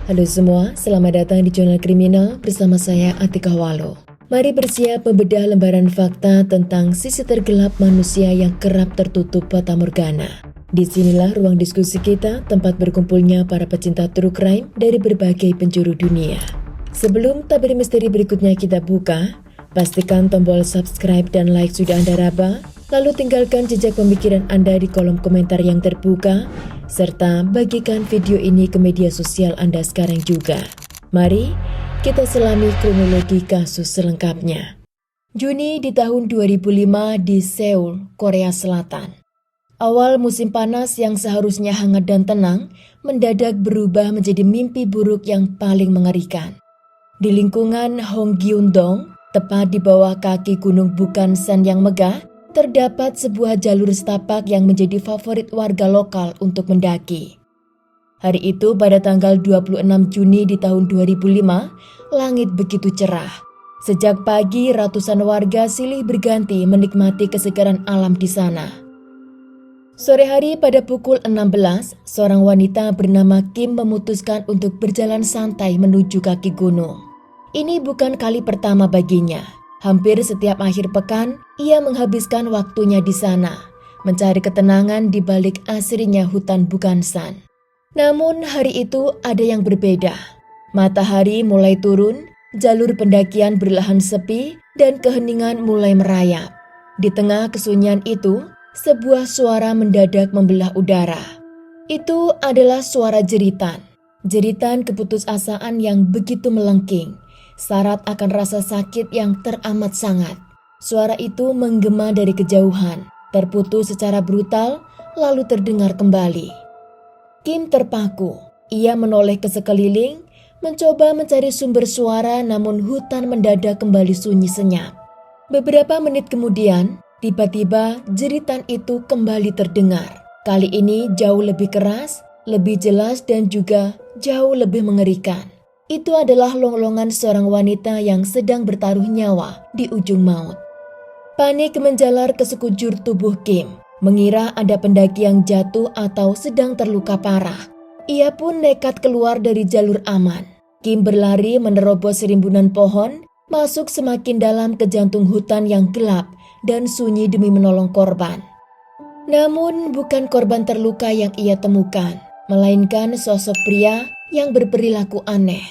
Halo semua, selamat datang di Jurnal Kriminal bersama saya Atika Walo. Mari bersiap membedah lembaran fakta tentang sisi tergelap manusia yang kerap tertutup fatamorgana. Disinilah ruang diskusi kita, tempat berkumpulnya para pecinta true crime dari berbagai penjuru dunia. Sebelum tabir misteri berikutnya kita buka, pastikan tombol subscribe dan like sudah Anda raba, lalu tinggalkan jejak pemikiran Anda di kolom komentar yang terbuka, serta bagikan video ini ke media sosial Anda sekarang juga. Mari kita selami kronologi kasus selengkapnya. Juni di tahun 2005 di Seoul, Korea Selatan. Awal musim panas yang seharusnya hangat dan tenang, mendadak berubah menjadi mimpi buruk yang paling mengerikan. Di lingkungan Honggyundong, tepat di bawah kaki gunung Bukhansan yang megah, terdapat sebuah jalur setapak yang menjadi favorit warga lokal untuk mendaki. Hari itu pada tanggal 26 Juni di tahun 2005, langit begitu cerah. Sejak pagi ratusan warga silih berganti menikmati kesegaran alam di sana. Sore hari pada pukul 16, seorang wanita bernama Kim memutuskan untuk berjalan santai menuju kaki gunung. Ini bukan kali pertama baginya. Hampir setiap akhir pekan, ia menghabiskan waktunya di sana, mencari ketenangan di balik asrinya hutan Bukhansan. Namun hari itu ada yang berbeda. Matahari mulai turun, jalur pendakian berlahan sepi, dan keheningan mulai merayap. Di tengah kesunyian itu, sebuah suara mendadak membelah udara. Itu adalah suara jeritan. Jeritan keputusasaan yang begitu melengking, syarat akan rasa sakit yang teramat sangat. Suara itu menggema dari kejauhan, terputus secara brutal, lalu terdengar kembali. Kim terpaku. Ia menoleh ke sekeliling, mencoba mencari sumber suara, namun hutan mendadak kembali sunyi senyap. Beberapa menit kemudian, tiba-tiba jeritan itu kembali terdengar. Kali ini jauh lebih keras, lebih jelas, dan juga jauh lebih mengerikan. Itu adalah longlongan seorang wanita yang sedang bertaruh nyawa di ujung maut. Panik menjalar ke sekujur tubuh Kim, mengira ada pendaki yang jatuh atau sedang terluka parah. Ia pun nekat keluar dari jalur aman. Kim berlari menerobos rimbunan pohon, masuk semakin dalam ke jantung hutan yang gelap dan sunyi demi menolong korban. Namun bukan korban terluka yang ia temukan, melainkan sosok pria yang berperilaku aneh.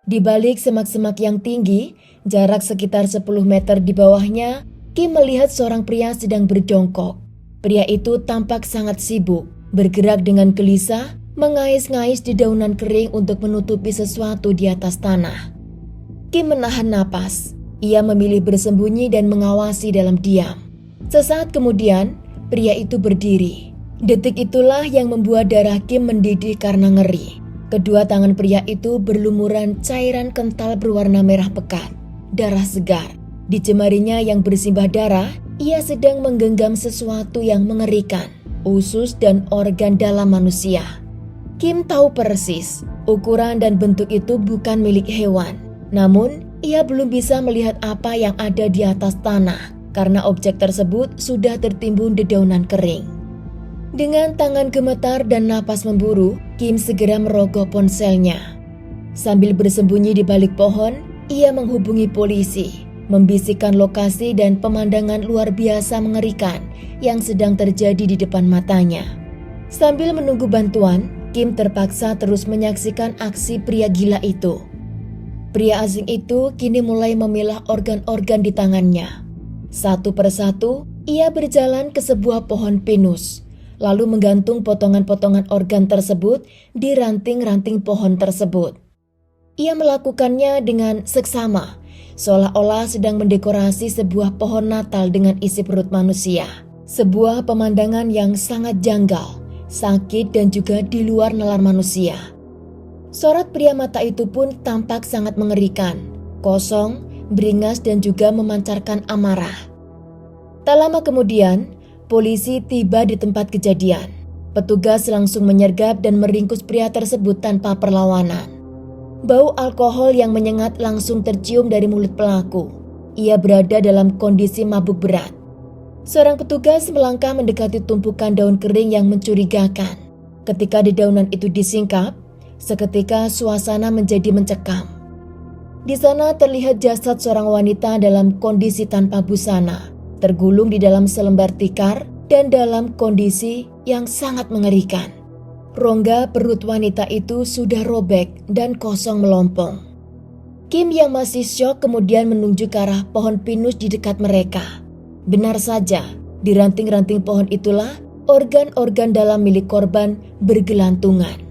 Di balik semak-semak yang tinggi, jarak sekitar 10 meter di bawahnya, Kim melihat seorang pria sedang berjongkok. Pria itu tampak sangat sibuk, bergerak dengan gelisah, mengais-ngais di daunan kering untuk menutupi sesuatu di atas tanah. Kim menahan napas. Ia memilih bersembunyi dan mengawasi dalam diam. Sesaat kemudian, pria itu berdiri. Detik itulah yang membuat darah Kim mendidih karena ngeri. Kedua tangan pria itu berlumuran cairan kental berwarna merah pekat, darah segar. Di jemarinya yang bersimbah darah, ia sedang menggenggam sesuatu yang mengerikan, usus dan organ dalam manusia. Kim tahu persis, ukuran dan bentuk itu bukan milik hewan. Namun, ia belum bisa melihat apa yang ada di atas tanah, karena objek tersebut sudah tertimbun dedaunan kering. Dengan tangan gemetar dan napas memburu, Kim segera merogoh ponselnya. Sambil bersembunyi di balik pohon, ia menghubungi polisi, membisikkan lokasi dan pemandangan luar biasa mengerikan yang sedang terjadi di depan matanya. Sambil menunggu bantuan, Kim terpaksa terus menyaksikan aksi pria gila itu. Pria asing itu kini mulai memilah organ-organ di tangannya. Satu persatu, ia berjalan ke sebuah pohon pinus, lalu menggantung potongan-potongan organ tersebut di ranting-ranting pohon tersebut. Ia melakukannya dengan seksama, seolah-olah sedang mendekorasi sebuah pohon Natal dengan isi perut manusia. Sebuah pemandangan yang sangat janggal, sakit dan juga di luar nalar manusia. Sorot pria mata itu pun tampak sangat mengerikan, kosong, beringas dan juga memancarkan amarah. Tak lama kemudian, polisi tiba di tempat kejadian. Petugas langsung menyergap dan meringkus pria tersebut tanpa perlawanan. Bau alkohol yang menyengat langsung tercium dari mulut pelaku. Ia berada dalam kondisi mabuk berat. Seorang petugas melangkah mendekati tumpukan daun kering yang mencurigakan. Ketika dedaunan itu disingkap, Seketika suasana menjadi mencekam. Di sana terlihat jasad seorang wanita dalam kondisi tanpa busana, tergulung di dalam selembar tikar dan dalam kondisi yang sangat mengerikan. Rongga perut wanita itu sudah robek dan kosong melompong. Kim yang masih syok kemudian menunjuk ke arah pohon pinus di dekat mereka. Benar saja, di ranting-ranting pohon itulah organ-organ dalam milik korban bergelantungan.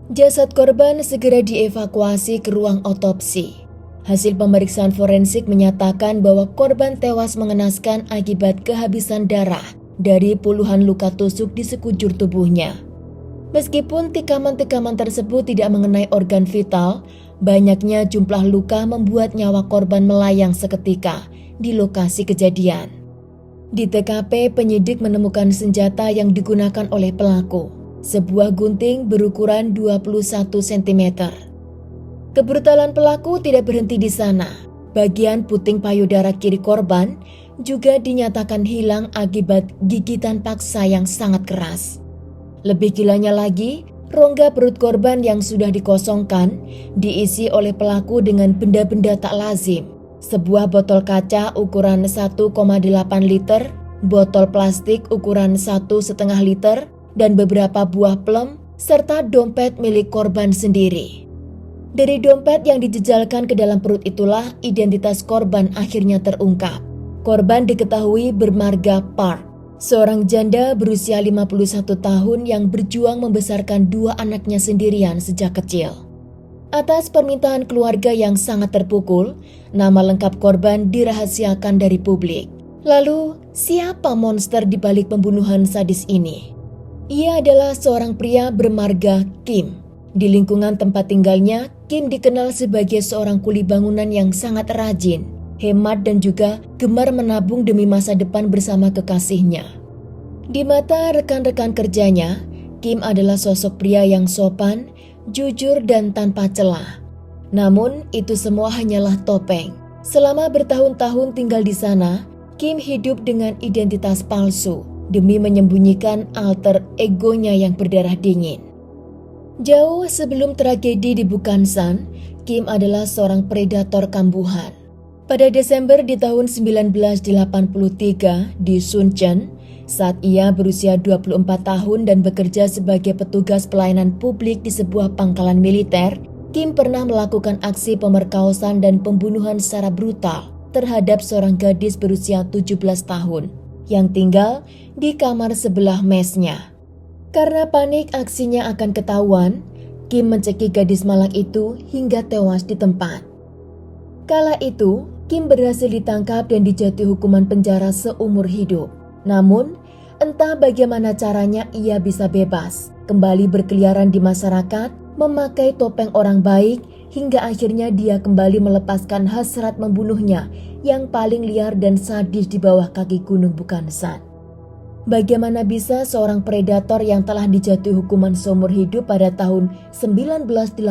Jasad korban segera dievakuasi ke ruang otopsi. Hasil pemeriksaan forensik menyatakan bahwa korban tewas mengenaskan akibat kehabisan darah dari puluhan luka tusuk di sekujur tubuhnya. Meskipun tikaman-tikaman tersebut tidak mengenai organ vital, banyaknya jumlah luka membuat nyawa korban melayang seketika di lokasi kejadian. Di TKP, penyidik menemukan senjata yang digunakan oleh pelaku, sebuah gunting berukuran 21 cm. Kebrutalan pelaku tidak berhenti di sana. Bagian puting payudara kiri korban juga dinyatakan hilang akibat gigitan paksa yang sangat keras. Lebih gilanya lagi, rongga perut korban yang sudah dikosongkan diisi oleh pelaku dengan benda-benda tak lazim. Sebuah botol kaca ukuran 1,8 liter, botol plastik ukuran 1,5 liter, dan beberapa buah plem, serta dompet milik korban sendiri. Dari dompet yang dijejalkan ke dalam perut itulah identitas korban akhirnya terungkap. Korban diketahui bermarga Park, seorang janda berusia 51 tahun yang berjuang membesarkan dua anaknya sendirian sejak kecil. Atas permintaan keluarga yang sangat terpukul, nama lengkap korban dirahasiakan dari publik. Lalu, siapa monster di balik pembunuhan sadis ini? Ia adalah seorang pria bermarga Kim. Di lingkungan tempat tinggalnya, Kim dikenal sebagai seorang kuli bangunan yang sangat rajin, hemat dan juga gemar menabung demi masa depan bersama kekasihnya. Di mata rekan-rekan kerjanya, Kim adalah sosok pria yang sopan, jujur dan tanpa celah. Namun, itu semua hanyalah topeng. Selama bertahun-tahun tinggal di sana, Kim hidup dengan identitas palsu demi menyembunyikan alter egonya yang berdarah dingin. Jauh sebelum tragedi di Bukansan, Kim adalah seorang predator kambuhan. Pada Desember di tahun 1983 di Suncheon, saat ia berusia 24 tahun dan bekerja sebagai petugas pelayanan publik di sebuah pangkalan militer, Kim pernah melakukan aksi pemerkosaan dan pembunuhan secara brutal terhadap seorang gadis berusia 17 tahun yang tinggal di kamar sebelah mesnya. Karena panik aksinya akan ketahuan, Kim mencekik gadis malang itu hingga tewas di tempat. Kala itu, Kim berhasil ditangkap dan dijatuhi hukuman penjara seumur hidup. Namun, entah bagaimana caranya ia bisa bebas, kembali berkeliaran di masyarakat, memakai topeng orang baik, hingga akhirnya dia kembali melepaskan hasrat membunuhnya yang paling liar dan sadis di bawah kaki Gunung Bukansan. Bagaimana bisa seorang predator yang telah dijatuhi hukuman seumur hidup pada tahun 1983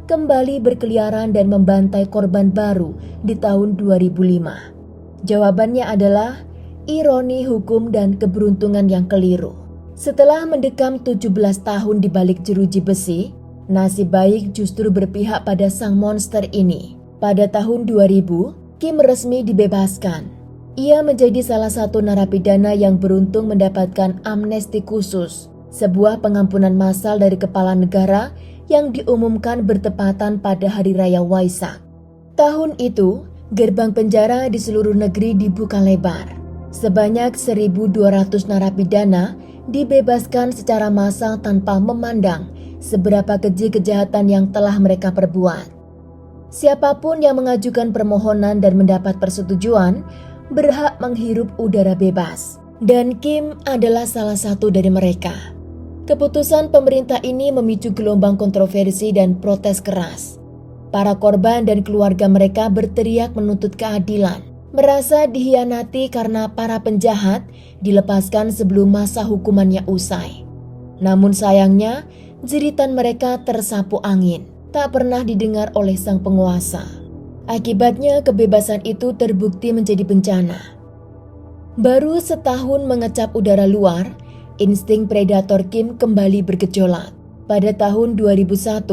kembali berkeliaran dan membantai korban baru di tahun 2005? Jawabannya adalah ironi hukum dan keberuntungan yang keliru. Setelah mendekam 17 tahun di balik jeruji besi, nasib baik justru berpihak pada sang monster ini. Pada tahun 2000, Kim resmi dibebaskan. Ia menjadi salah satu narapidana yang beruntung mendapatkan amnesti khusus, sebuah pengampunan massal dari kepala negara yang diumumkan bertepatan pada Hari Raya Waisak. Tahun itu, gerbang penjara di seluruh negeri dibuka lebar. Sebanyak 1.200 narapidana dibebaskan secara massal tanpa memandang seberapa keji kejahatan yang telah mereka perbuat. Siapapun yang mengajukan permohonan dan mendapat persetujuan berhak menghirup udara bebas, dan Kim adalah salah satu dari mereka. Keputusan pemerintah ini memicu gelombang kontroversi dan protes keras. Para korban dan keluarga mereka berteriak menuntut keadilan, merasa dihianati karena para penjahat dilepaskan sebelum masa hukumannya usai. Namun sayangnya, jeritan mereka tersapu angin, tak pernah didengar oleh sang penguasa. Akibatnya kebebasan itu terbukti menjadi bencana. Baru setahun mengecap udara luar, insting predator Kim kembali bergejolak. Pada tahun 2001,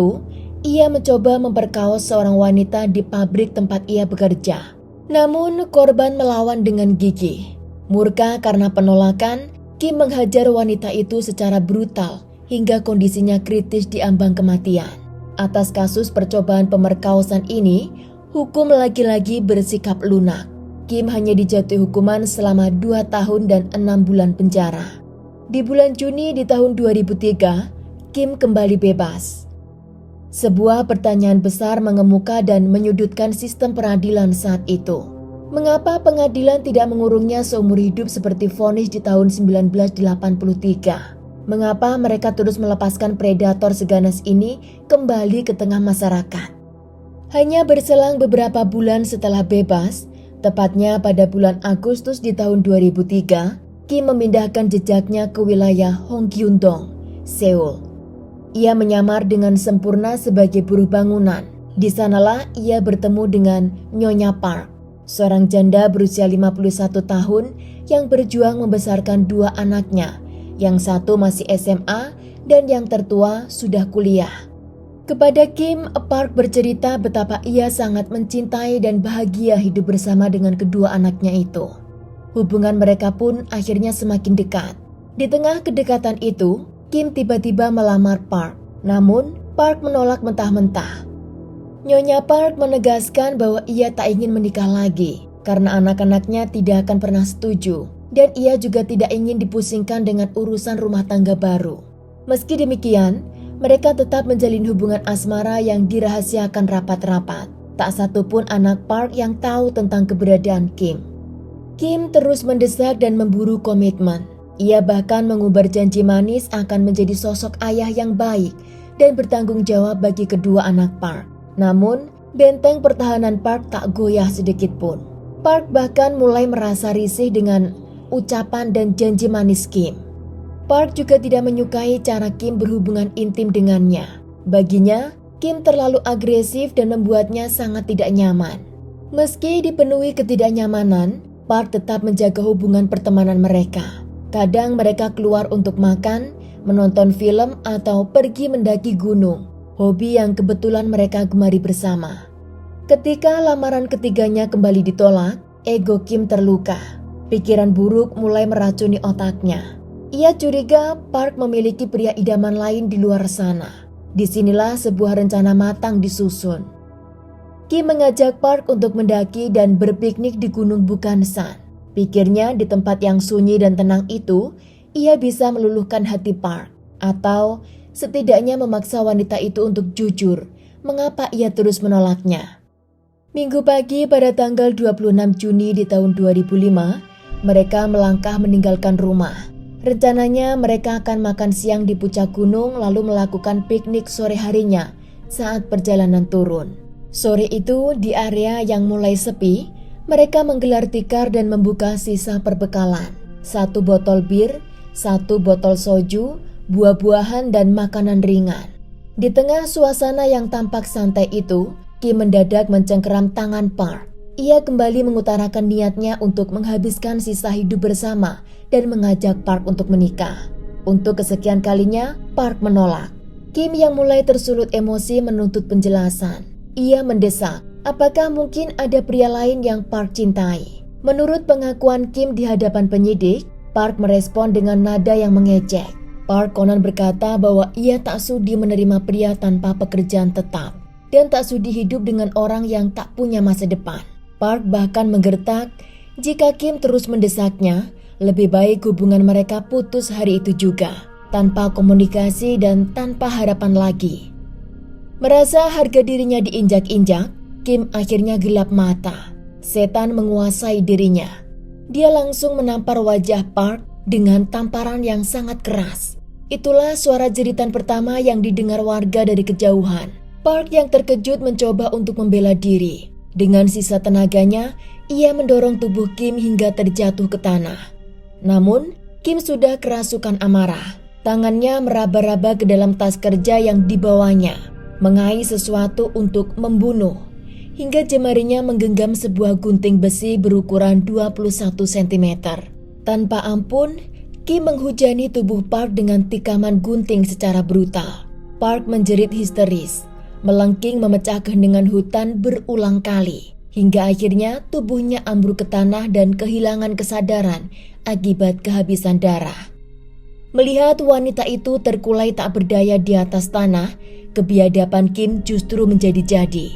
ia mencoba memperkaos seorang wanita di pabrik tempat ia bekerja. Namun korban melawan dengan gigih. Murka karena penolakan, Kim menghajar wanita itu secara brutal hingga kondisinya kritis di ambang kematian. Atas kasus percobaan pemerkosaan ini, hukum lagi-lagi bersikap lunak. Kim hanya dijatuhi hukuman selama 2 tahun dan 6 bulan penjara. Di bulan Juni di tahun 2003, Kim kembali bebas. Sebuah pertanyaan besar mengemuka dan menyudutkan sistem peradilan saat itu. Mengapa pengadilan tidak mengurungnya seumur hidup seperti vonis di tahun 1983? Mengapa mereka terus melepaskan predator seganas ini kembali ke tengah masyarakat? Hanya berselang beberapa bulan setelah bebas, tepatnya pada bulan Agustus di tahun 2003, Kim memindahkan jejaknya ke wilayah Honggyundong, Seoul. Ia menyamar dengan sempurna sebagai buruh bangunan. Di sanalah ia bertemu dengan Nyonya Park, seorang janda berusia 51 tahun yang berjuang membesarkan 2 anaknya, yang satu masih SMA dan yang tertua sudah kuliah. Kepada Kim, Park bercerita betapa ia sangat mencintai dan bahagia hidup bersama dengan kedua anaknya itu. Hubungan mereka pun akhirnya semakin dekat. Di tengah kedekatan itu, Kim tiba-tiba melamar Park, namun Park menolak mentah-mentah. Nyonya Park menegaskan bahwa ia tak ingin menikah lagi karena anak-anaknya tidak akan pernah setuju dan ia juga tidak ingin dipusingkan dengan urusan rumah tangga baru. Meski demikian, mereka tetap menjalin hubungan asmara yang dirahasiakan rapat-rapat. Tak satu pun anak Park yang tahu tentang keberadaan Kim. Kim terus mendesak dan memburu komitmen. Ia bahkan mengubar janji manis akan menjadi sosok ayah yang baik dan bertanggung jawab bagi kedua anak Park. Namun, benteng pertahanan Park tak goyah sedikit pun. Park bahkan mulai merasa risih dengan ucapan dan janji manis Kim. Park juga tidak menyukai cara Kim berhubungan intim dengannya. Baginya, Kim terlalu agresif dan membuatnya sangat tidak nyaman. Meski dipenuhi ketidaknyamanan, Park tetap menjaga hubungan pertemanan mereka. Kadang mereka keluar untuk makan, menonton film, atau pergi mendaki gunung, hobi yang kebetulan mereka gemari bersama. Ketika lamaran ketiganya kembali ditolak, ego Kim terluka. Pikiran buruk mulai meracuni otaknya. Ia curiga Park memiliki pria idaman lain di luar sana. Disinilah sebuah rencana matang disusun. Kim mengajak Park untuk mendaki dan berpiknik di Gunung Bukhansan. Pikirnya di tempat yang sunyi dan tenang itu, ia bisa meluluhkan hati Park, atau setidaknya memaksa wanita itu untuk jujur mengapa ia terus menolaknya. Minggu pagi pada tanggal 26 Juni di tahun 2005, mereka melangkah meninggalkan rumah. Rencananya mereka akan makan siang di puncak gunung lalu melakukan piknik sore harinya saat perjalanan turun. Sore itu di area yang mulai sepi, mereka menggelar tikar dan membuka sisa perbekalan. 1 botol bir, 1 botol soju, buah-buahan dan makanan ringan. Di tengah suasana yang tampak santai itu, Kim mendadak mencengkeram tangan Park. Ia kembali mengutarakan niatnya untuk menghabiskan sisa hidup bersama dan mengajak Park untuk menikah. Untuk kesekian kalinya, Park menolak. Kim yang mulai tersulut emosi menuntut penjelasan. Ia mendesak, apakah mungkin ada pria lain yang Park cintai? Menurut pengakuan Kim di hadapan penyidik, Park merespon dengan nada yang mengejek. Park konon berkata bahwa ia tak sudi menerima pria tanpa pekerjaan tetap dan tak sudi hidup dengan orang yang tak punya masa depan. Park bahkan menggertak, jika Kim terus mendesaknya, lebih baik hubungan mereka putus hari itu juga, tanpa komunikasi dan tanpa harapan lagi. Merasa harga dirinya diinjak-injak, Kim akhirnya gelap mata. Setan menguasai dirinya. Dia langsung menampar wajah Park dengan tamparan yang sangat keras. Itulah suara jeritan pertama yang didengar warga dari kejauhan. Park yang terkejut mencoba untuk membela diri. Dengan sisa tenaganya, ia mendorong tubuh Kim hingga terjatuh ke tanah. Namun, Kim sudah kerasukan amarah. Tangannya meraba-raba ke dalam tas kerja yang dibawanya, mengais sesuatu untuk membunuh, hingga jemarinya menggenggam sebuah gunting besi berukuran 21 cm. Tanpa ampun, Kim menghujani tubuh Park dengan tikaman gunting secara brutal. Park menjerit histeris, melengking memecah keheningan hutan berulang kali, hingga akhirnya tubuhnya ambruk ke tanah dan kehilangan kesadaran akibat kehabisan darah. Melihat wanita itu terkulai tak berdaya di atas tanah, kebiadaban Kim justru menjadi-jadi.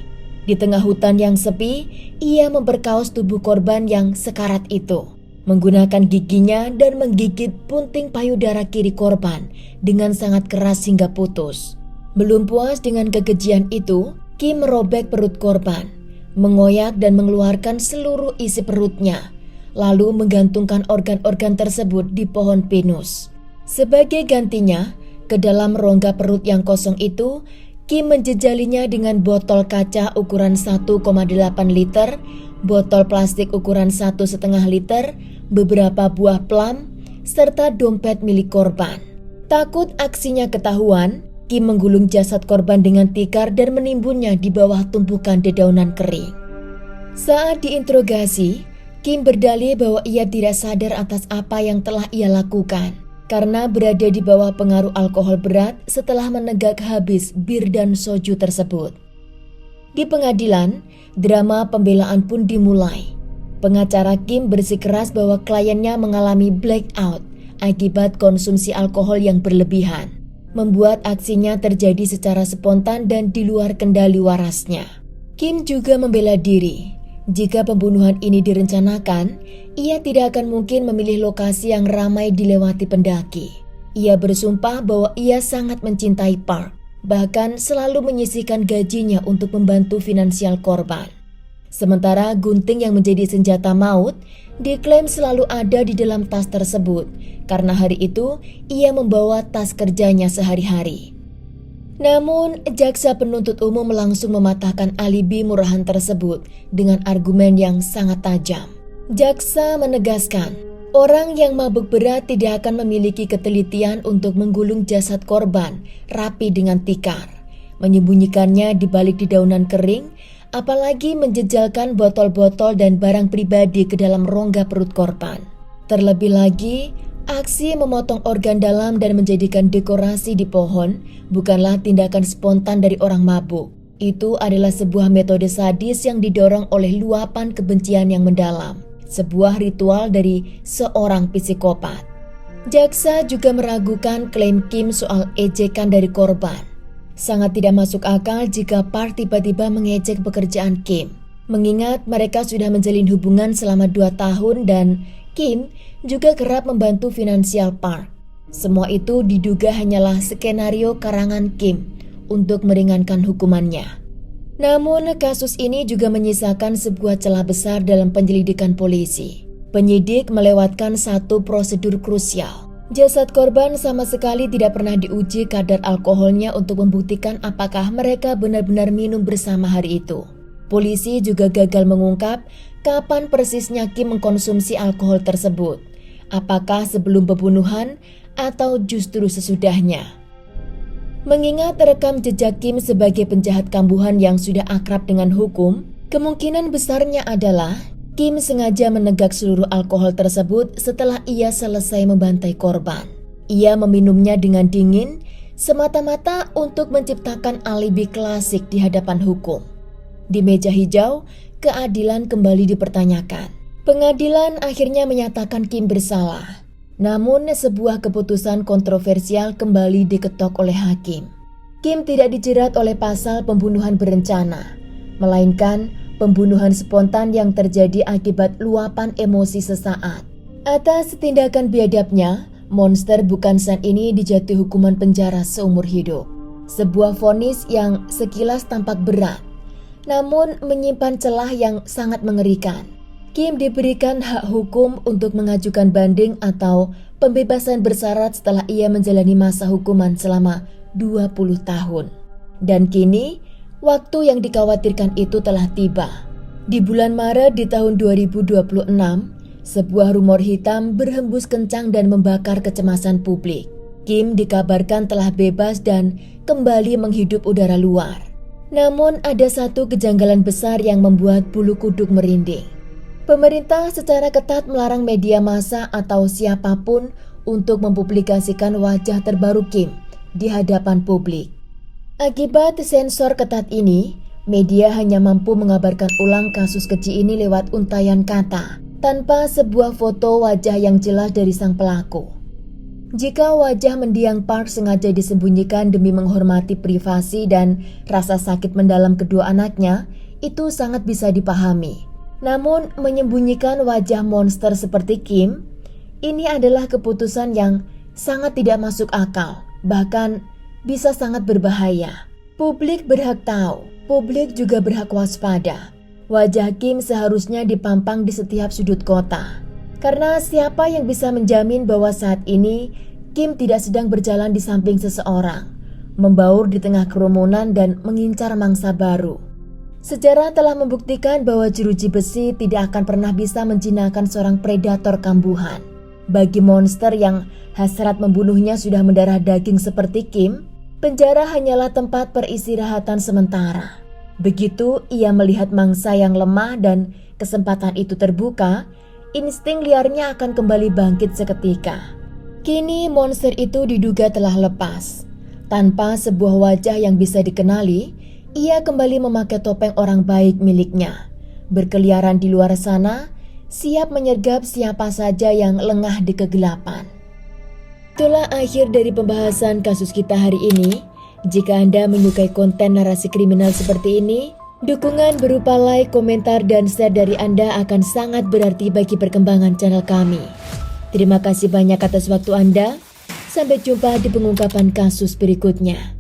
Di tengah hutan yang sepi, ia memperkaos tubuh korban yang sekarat itu, menggunakan giginya dan menggigit punting payudara kiri korban dengan sangat keras hingga putus. Belum puas dengan kekejian itu, Kim merobek perut korban, mengoyak dan mengeluarkan seluruh isi perutnya, lalu menggantungkan organ-organ tersebut di pohon pinus. Sebagai gantinya, ke dalam rongga perut yang kosong itu, Kim menjejalinya dengan botol kaca ukuran 1,8 liter, botol plastik ukuran 1,5 liter, beberapa buah plam, serta dompet milik korban. Takut aksinya ketahuan, Kim menggulung jasad korban dengan tikar dan menimbunnya di bawah tumpukan dedaunan kering. Saat diinterogasi, Kim berdalih bahwa ia tidak sadar atas apa yang telah ia lakukan karena berada di bawah pengaruh alkohol berat setelah menegak habis bir dan soju tersebut. Di pengadilan, drama pembelaan pun dimulai. Pengacara Kim bersikeras bahwa kliennya mengalami blackout akibat konsumsi alkohol yang berlebihan, membuat aksinya terjadi secara spontan dan di luar kendali warasnya. Kim juga membela diri. Jika pembunuhan ini direncanakan, ia tidak akan mungkin memilih lokasi yang ramai dilewati pendaki. Ia bersumpah bahwa ia sangat mencintai Park, bahkan selalu menyisihkan gajinya untuk membantu finansial korban. Sementara gunting yang menjadi senjata maut diklaim selalu ada di dalam tas tersebut karena hari itu ia membawa tas kerjanya sehari-hari. Namun, jaksa penuntut umum langsung mematahkan alibi murahan tersebut dengan argumen yang sangat tajam. Jaksa menegaskan, orang yang mabuk berat tidak akan memiliki ketelitian untuk menggulung jasad korban rapi dengan tikar, menyembunyikannya di balik dedaunan kering, apalagi menjejalkan botol-botol dan barang pribadi ke dalam rongga perut korban. Terlebih lagi, aksi memotong organ dalam dan menjadikan dekorasi di pohon bukanlah tindakan spontan dari orang mabuk. Itu adalah sebuah metode sadis yang didorong oleh luapan kebencian yang mendalam, sebuah ritual dari seorang psikopat. Jaksa juga meragukan klaim Kim soal ejekan dari korban. Sangat tidak masuk akal jika Park tiba-tiba mengejek pekerjaan Kim, mengingat mereka sudah menjalin hubungan selama 2 tahun dan Kim juga kerap membantu finansial Park. Semua itu diduga hanyalah skenario karangan Kim untuk meringankan hukumannya. Namun kasus ini juga menyisakan sebuah celah besar dalam penyelidikan polisi. Penyidik melewatkan satu prosedur krusial. Jasad korban sama sekali tidak pernah diuji kadar alkoholnya untuk membuktikan apakah mereka benar-benar minum bersama hari itu. Polisi juga gagal mengungkap kapan persisnya Kim mengkonsumsi alkohol tersebut. Apakah sebelum pembunuhan atau justru sesudahnya? Mengingat rekam jejak Kim sebagai penjahat kambuhan yang sudah akrab dengan hukum, kemungkinan besarnya adalah Kim sengaja menegak seluruh alkohol tersebut setelah ia selesai membantai korban. Ia meminumnya dengan dingin, semata-mata untuk menciptakan alibi klasik di hadapan hukum. Di meja hijau, keadilan kembali dipertanyakan. Pengadilan akhirnya menyatakan Kim bersalah. Namun sebuah keputusan kontroversial kembali diketok oleh hakim. Kim tidak dijerat oleh pasal pembunuhan berencana, melainkan pembunuhan spontan yang terjadi akibat luapan emosi sesaat. Atas tindakan biadabnya, monster bukan sen ini dijatuhi hukuman penjara seumur hidup. Sebuah vonis yang sekilas tampak berat, namun menyimpan celah yang sangat mengerikan. Kim diberikan hak hukum untuk mengajukan banding atau pembebasan bersyarat setelah ia menjalani masa hukuman selama 20 tahun. Dan kini, waktu yang dikhawatirkan itu telah tiba. Di bulan Maret di tahun 2026, sebuah rumor hitam berhembus kencang dan membakar kecemasan publik. Kim dikabarkan telah bebas dan kembali menghidup udara luar. Namun ada satu kejanggalan besar yang membuat bulu kuduk merinding. Pemerintah secara ketat melarang media massa atau siapapun untuk mempublikasikan wajah terbaru Kim di hadapan publik. Akibat sensor ketat ini, media hanya mampu mengabarkan ulang kasus keji ini lewat untayan kata, tanpa sebuah foto wajah yang jelas dari sang pelaku. Jika wajah mendiang Park sengaja disembunyikan demi menghormati privasi dan rasa sakit mendalam kedua anaknya, itu sangat bisa dipahami. Namun, menyembunyikan wajah monster seperti Kim, ini adalah keputusan yang sangat tidak masuk akal, bahkan bisa sangat berbahaya. Publik berhak tahu, publik juga berhak waspada. Wajah Kim seharusnya dipampang di setiap sudut kota. Karena siapa yang bisa menjamin bahwa saat ini Kim tidak sedang berjalan di samping seseorang, membaur di tengah kerumunan dan mengincar mangsa baru. Sejarah telah membuktikan bahwa jeruji besi tidak akan pernah bisa menjinakkan seorang predator kambuhan. Bagi monster yang hasrat membunuhnya sudah mendarah daging seperti Kim, penjara hanyalah tempat peristirahatan sementara. Begitu ia melihat mangsa yang lemah dan kesempatan itu terbuka, insting liarnya akan kembali bangkit seketika. Kini monster itu diduga telah lepas. Tanpa sebuah wajah yang bisa dikenali, ia kembali memakai topeng orang baik miliknya. Berkeliaran di luar sana, siap menyergap siapa saja yang lengah di kegelapan. Itulah akhir dari pembahasan kasus kita hari ini. Jika Anda menyukai konten narasi kriminal seperti ini, dukungan berupa like, komentar, dan share dari Anda akan sangat berarti bagi perkembangan channel kami. Terima kasih banyak atas waktu Anda. Sampai jumpa di pengungkapan kasus berikutnya.